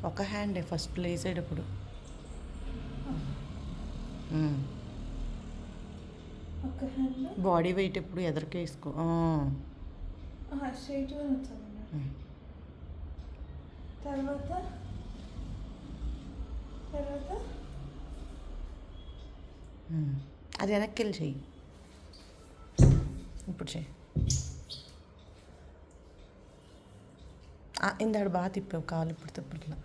ఒక హ్యాండే ఫస్ట్ లేసేటప్పుడు. ఒక hand body weight ఎప్పుడు ఎదరికి వేసుకో. స్ట్రైట్గా వచ్చాను. తర్వాత తర్వాత అది వెనక్కి వెళ్ళి చెయ్యి. ఇప్పుడు చెయ్యి. ఇందాడు బాగా తిప్పావు కాలు, ఇప్పుడు తిప్పట్లా.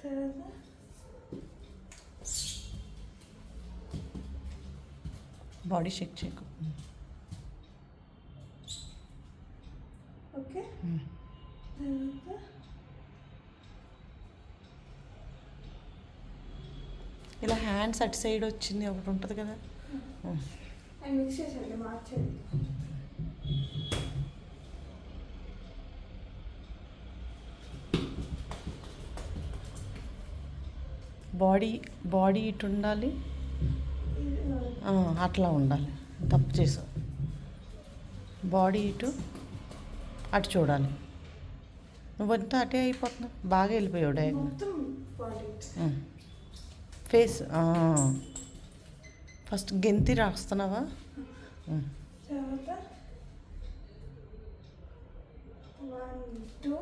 తర్వాత బాడీ షేక్ చేయకు. ఓకే. తర్వాత ఇలా హ్యాండ్స్ అటు సైడ్ వచ్చింది ఒకటి ఉంటుంది కదా, మిక్స్ చేసేది మార్చేది. బాడీ ఇటు ఉండాలి, అట్లా ఉండాలి. తప్పు చేసావు. బాడీ ఇటు అటు చూడాలి. నువ్వంతా అటే అయిపోతున్నావు, బాగా వెళ్ళిపోయావు డయాగ్నల్. ఫేస్ ఫస్ట్ గెంతి రాస్తున్నావా? తర్వాత 1 2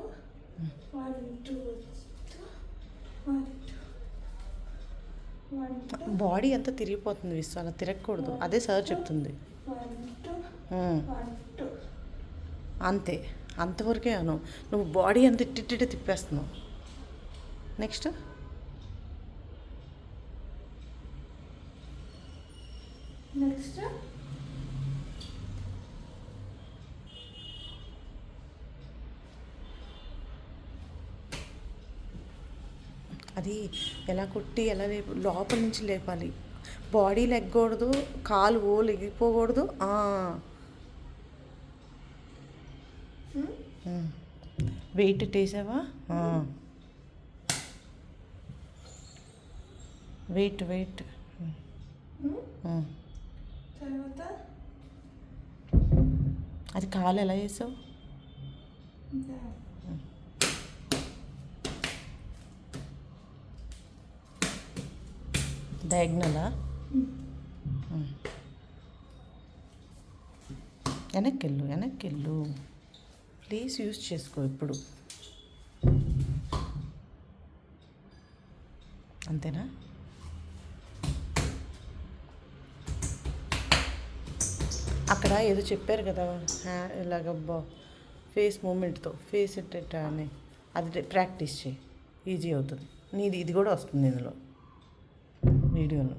1 2 1 2. బాడీ అంతా తిరిగిపోతుంది విశ్వ, అలా తిరగకూడదు. అదే సార్ చెప్తుంది. 1 2 అంతే, అంతవరకే అను. నువ్వు బాడీ అంత ఇట్టిట్టే తిప్పేస్తున్నావు. నెక్స్ట్ అది ఎలా కొట్టి ఎలా లోపల నుంచి లేపాలి. బాడీ లెగ్గకూడదు, కాలు లెగిపోకూడదు. వెయిట్ వేసావా? వెయిట్ తర్వాత అది కాలు ఎలా వేసావు? డయాగ్నలా? వెనక్కి వెళ్ళు ప్లీజ్. యూజ్ చేసుకో ఇప్పుడు. అంతేనా? అక్కడ ఏదో చెప్పారు కదా, ఇలాగ ఫేస్ మూమెంట్తో ఫేస్ ఎట్ట అని, అది ప్రాక్టీస్ చేయి, ఈజీ అవుతుంది. నీది ఇది కూడా వస్తుంది ఇందులో వీడియోలో.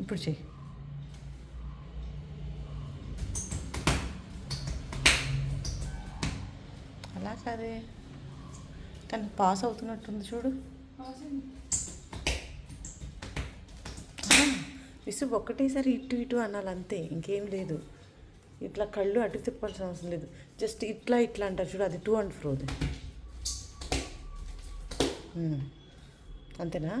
ఇప్పుడు చెయ్యి. అలా కాదే, కానీ పాస్ అవుతున్నట్టుంది చూడు. విసుగు ఒక్కటేసారి ఇటు ఇటు అనాలి అంతే, ఇంకేం లేదు. ఇట్లా కళ్ళు అటు తిప్పాల్సిన అవసరం లేదు. జస్ట్ ఇట్లా అంటారు చూడు, అది 2 and 4. అంతేనా?